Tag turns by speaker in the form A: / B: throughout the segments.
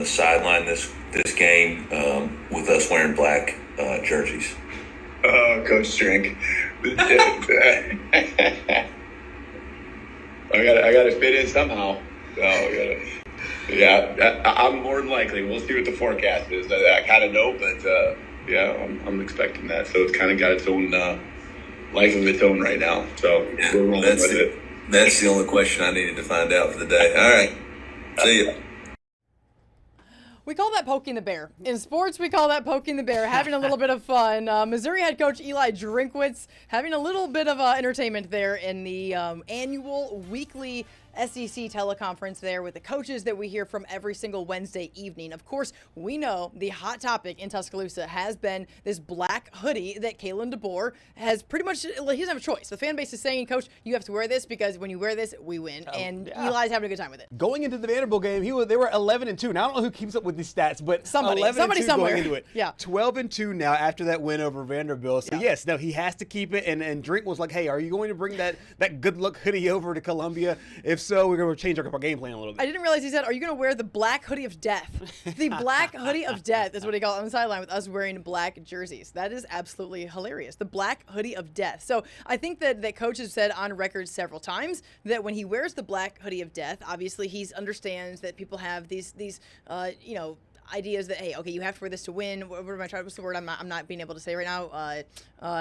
A: the sideline this game with us wearing black jerseys?
B: Oh, Coach Drink. I gotta fit in somehow. I'm more than likely. We'll see what the forecast is. I kind of know, but I'm expecting that. So it's kind of got its own life of its own right now. So we're rolling with it.
A: That's the only question I needed to find out for the day. All right. See ya.
C: We call that poking the bear. In sports, we call that poking the bear, having a little bit of fun. Missouri head coach Eli Drinkwitz having a little bit of entertainment there in the annual weekly SEC teleconference there with the coaches that we hear from every single Wednesday evening. Of course, we know the hot topic in Tuscaloosa has been this black hoodie that Kalen DeBoer has pretty much, he doesn't have a choice. The fan base is saying, Coach, you have to wear this because when you wear this, we win. Eli's having a good time with it.
D: Going into the Vanderbilt game, they were 11-2. Now, I don't know who keeps up with these stats, but
C: somebody
D: 11-2
C: somewhere.
D: going into it.
C: Yeah.
D: 12-2 now after that win over Vanderbilt. So, yes, no, he has to keep it. And Drink was like, hey, are you going to bring that good luck hoodie over to Columbia? If so, we're going to change our game plan a little bit.
C: I didn't realize he said, are you going to wear the black hoodie of death? The black hoodie of death is what he called it on the sideline with us wearing black jerseys. That is absolutely hilarious. The black hoodie of death. So I think that Coach has said on record several times that when he wears the black hoodie of death, obviously he understands that people have these ideas that, hey, okay, you have to wear this to win. What am I trying? What's the word I'm not being able to say right now?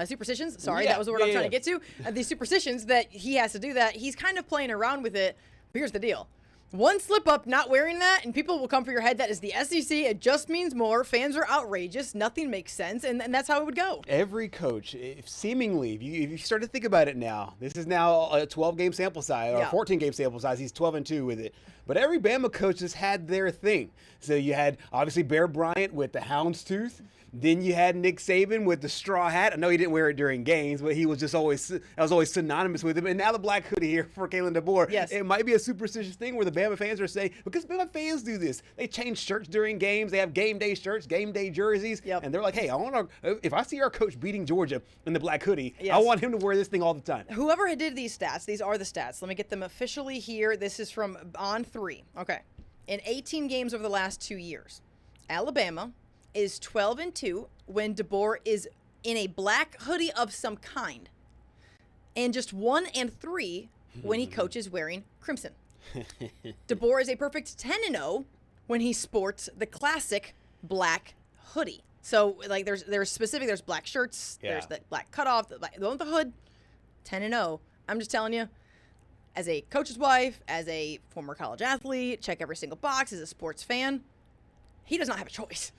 C: Superstitions. Sorry, that was the word I'm trying to get to. These superstitions that he has to do that. He's kind of playing around with it. But here's the deal. One slip up not wearing that, and people will come for your head. That is the SEC. It just means more. Fans are outrageous. Nothing makes sense, and that's how it would go.
D: Every coach, if you start to think about it now, this is now a 12-game sample size, or 14-game sample size. He's 12-2 with it. But every Bama coach has had their thing. So you had, obviously, Bear Bryant with the houndstooth. Then you had Nick Saban with the straw hat. I know he didn't wear it during games, but he was just always synonymous with him. And now the black hoodie here for Kalen DeBoer. Yes. It might be a superstitious thing where the Bama fans are saying, because Bama fans do this. They change shirts during games. They have game day shirts, game day jerseys. Yep. And they're like, hey, if I see our coach beating Georgia in the black hoodie, I want him to wear this thing all the time.
C: Whoever did these stats, these are the stats. Let me get them officially here. This is from On3. Okay. In 18 games over the last 2 years, Alabama is 12-2 when DeBoer is in a black hoodie of some kind, and just 1-3 when he coaches wearing crimson. DeBoer is a perfect 10-0 when he sports the classic black hoodie. So like there's specific, there's black shirts, there's the black cutoff, the one with the hood, 10-0. I'm just telling you, as a coach's wife, as a former college athlete, check every single box, as a sports fan, he does not have a choice.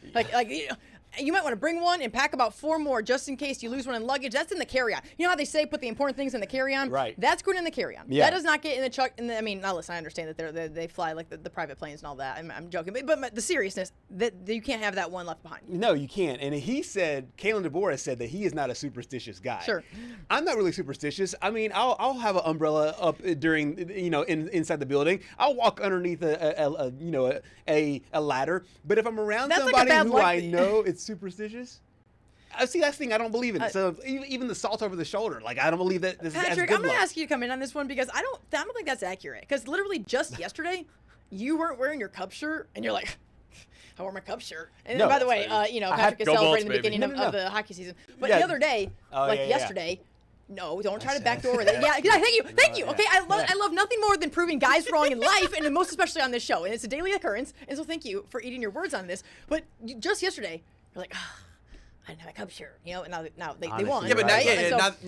C: You might want to bring one and pack about 4 more just in case you lose one in luggage. That's in the carry-on. You know how they say put the important things in the carry-on? Right. That's going in the carry-on. Yeah. That does not get in the truck. Now listen, I understand that they fly like the private planes and all that. I'm joking. But the seriousness, that you can't have that one left behind.
D: No, you can't. And Kalen DeBoer has said that he is not a superstitious guy. Sure. I'm not really superstitious. I mean, I'll have an umbrella up during, inside the building. I'll walk underneath a ladder. But if I'm around somebody who I know it's superstitious, see, that's the thing, I don't believe in it. So even the salt over the shoulder, I don't believe that this
C: Patrick,
D: is good
C: I'm going to ask you to come in on this one because I don't think that's accurate. Because literally just yesterday, you weren't wearing your Cub shirt, and you're like, I wore my Cub shirt. And by the way, Patrick is celebrating the beginning of the hockey season. But the other day, yesterday. No, don't try to backdoor that. Yeah, thank you. Okay, I love nothing more than proving guys wrong in life, and most especially on this show. And it's a daily occurrence. And so thank you for eating your words on this. But just yesterday, you're like, I didn't have a Cub shirt, and now they won.
E: Yeah, but now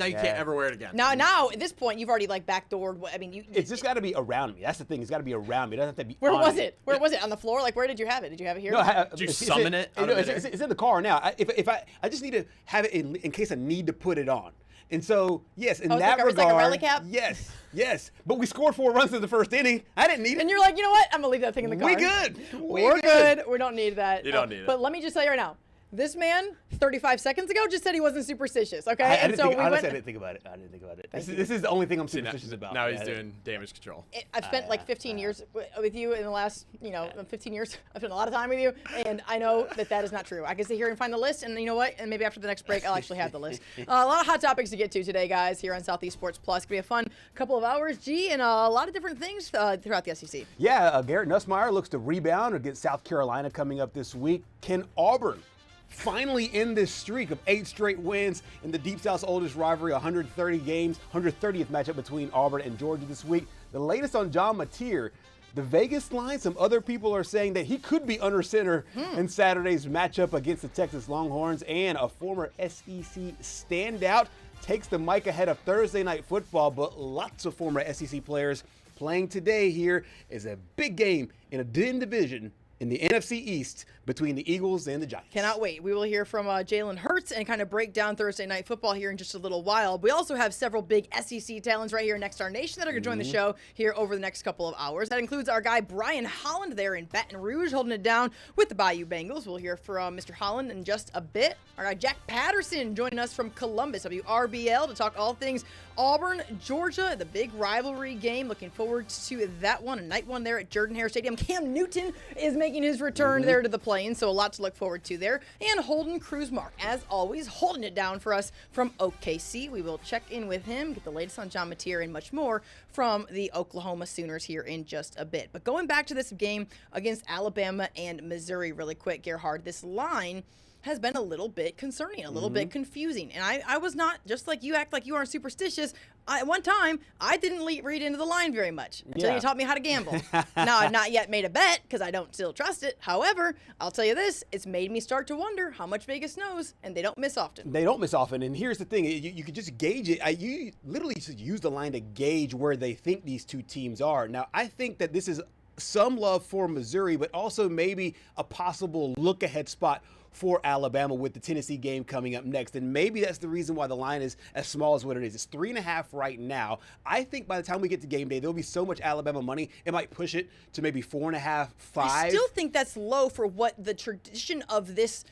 E: you can't ever wear it again.
C: Now at this point, you've already backdoored. I mean,
D: it's just got to be around me. That's the thing. It's got to be around me. It doesn't have to be.
C: Where was it? Where was it? On the floor? Where did you have it? Did you have it here?
D: No,
E: did you summon it?
D: It's in the car now. If I just need to have it in case I need to put it on. And so, yes, in that regard,
C: it's like a rally cap?
D: Yes. But we scored 4 runs in the first inning. I didn't need it.
C: And you're like, you know what? I'm going to leave that thing in the car.
D: We good.
C: We're good. We don't need that.
E: You don't need it.
C: But let me just tell you right now, This man, 35 seconds ago, just said he wasn't superstitious, okay?
D: I didn't think about it. This is the only thing I'm superstitious about.
E: Now he's doing damage control.
C: I've spent like 15 years with you in the last, 15 years. I've spent a lot of time with you, and I know that is not true. I can sit here and find the list, and you know what? And maybe after the next break, I'll actually have the list. A lot of hot topics to get to today, guys, here on Southeast Sports Plus. It's going to be a fun couple of hours, and a lot of different things throughout the SEC.
D: Yeah, Garrett Nussmeier looks to rebound against South Carolina coming up this week. Can Auburn finally end this streak of 8 straight wins in the Deep South's oldest rivalry, 130 games, 130th matchup between Auburn and Georgia this week? The latest on John Mateer. The Vegas line, some other people are saying that he could be under center in Saturday's matchup against the Texas Longhorns, and a former SEC standout takes the mic ahead of Thursday Night Football, but lots of former SEC players playing today. Here is a big game in a division in the NFC East between the Eagles and the Giants.
C: Cannot wait. We will hear from Jalen Hurts and kind of break down Thursday Night Football here in just a little while. We also have several big SEC talents right here next to our nation that are going to join the show here over the next couple of hours. That includes our guy Brian Holland there in Baton Rouge holding it down with the Bayou Bengals. We'll hear from Mr. Holland in just a bit. Our guy Jack Patterson joining us from Columbus, WRBL, to talk all things Auburn, Georgia, the big rivalry game. Looking forward to that one, a night one there at Jordan-Hare Stadium. Cam Newton is making his return there to the Plains, so a lot to look forward to there. And Holden Cruzmark, as always, holding it down for us from OKC. We will check in with him, get the latest on John Mateer and much more from the Oklahoma Sooners here in just a bit. But going back to this game against Alabama and Missouri really quick, Gerhard, this line has been a little bit concerning, a little bit confusing. And I was not, just like you act like you aren't superstitious, at one time, I didn't read into the line very much until you taught me how to gamble. Now, I've not yet made a bet because I don't still trust it. However, I'll tell you this, it's made me start to wonder how much Vegas knows, and they don't miss often.
D: They don't miss often, and here's the thing. You could just gauge it. You literally just use the line to gauge where they think these two teams are. Now, I think that this is some love for Missouri, but also maybe a possible look-ahead spot for Alabama with the Tennessee game coming up next. And maybe that's the reason why the line is as small as what it is. It's 3.5 right now. I think by the time we get to game day, there'll be so much Alabama money, it might push it to maybe 4.5, 5.
C: I still think that's low for what the tradition of this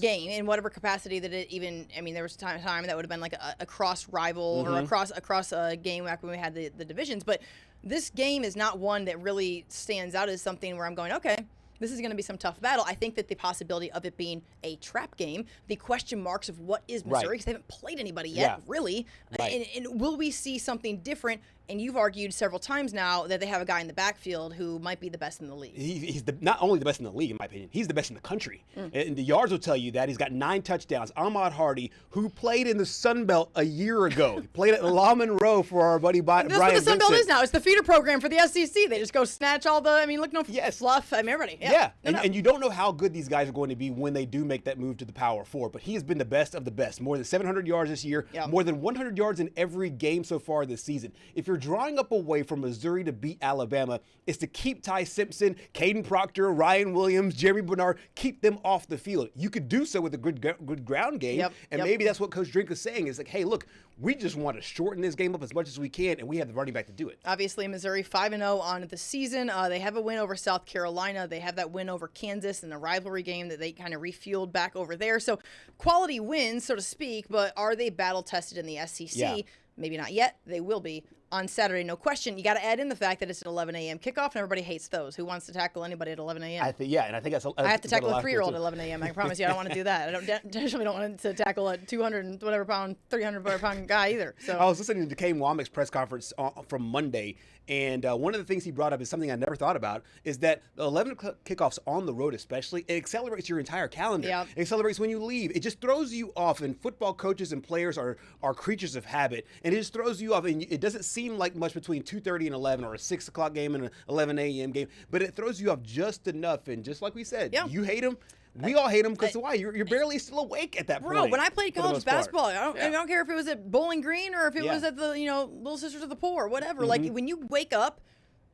C: game, in whatever capacity that it even, I mean, there was time that would have been like a cross rival or across a game back when we had the divisions. But this game is not one that really stands out as something where I'm going, okay, this is going to be some tough battle. I think that the possibility of it being a trap game, the question marks of what is Missouri, because they haven't played anybody yet, really. And will we see something different? And you've argued several times now that they have a guy in the backfield who might be the best in the league.
D: He's not only the best in the league, in my opinion, he's the best in the country. And the yards will tell you that. He's got 9 touchdowns. Ahmad Hardy, who played in the Sun Belt a year ago. He played at La Monroe for our buddy Brian Vincent.
C: That's what the Sun Belt is now. It's the feeder program for the SEC. They just go snatch all the, look, no fluff. I mean, everybody. And you don't know how good these guys are going to be when they do make that move to the Power 4. But he has been the best of the best. More than 700 yards this year. More than 100 yards in every game so far this season. If you're drawing up a way for Missouri to beat Alabama, is to keep Ty Simpson, Caden Proctor, Ryan Williams, Jeremy Bernard, keep them off the field. You could do so with a good ground game, maybe that's what Coach Drink is saying. Is like, hey, look, we just want to shorten this game up as much as we can, and we have the running back to do it. Obviously, Missouri 5-0 on the season. They have a win over South Carolina. They have that win over Kansas in the rivalry game that they kind of refueled back over there. So quality wins, so to speak, but are they battle-tested in the SEC? Maybe not yet. They will be on Saturday, no question. You got to add in the fact that it's an 11 a.m. kickoff, and everybody hates those. Who wants to tackle anybody at 11 a.m.?
D: I think that's.
C: I have to tackle a 3-year-old at 11 a.m. I promise you, I don't want to do that. I definitely don't want to tackle a 200 and whatever pound, 300 whatever pound guy either. So
D: I was listening to Kane Womack's press conference from Monday, and one of the things he brought up is something I never thought about, is that the 11 kickoffs on the road especially, it accelerates your entire calendar. It accelerates when you leave. It just throws you off, and football coaches and players are creatures of habit, and it just throws you off, and it doesn't seem like much between 2:30 and 11, or a 6 o'clock game and an 11 a.m. game, but it throws you off just enough. And just like we said, you hate them. We all hate them because why? You're barely still awake at that point.
C: Bro, when I played college basketball, I don't care if it was at Bowling Green or if it was at the Little Sisters of the Poor, whatever. Like when you wake up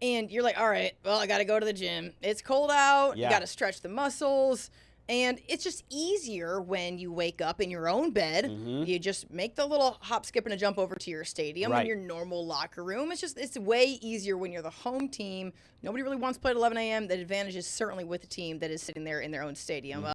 C: and you're like, all right, well, I got to go to the gym. It's cold out. You got to stretch the muscles. And it's just easier when you wake up in your own bed. You just make the little hop, skip, and a jump over to your stadium in your normal locker room. It's way easier when you're the home team. Nobody really wants to play at 11 a.m. The advantage is certainly with the team that is sitting there in their own stadium.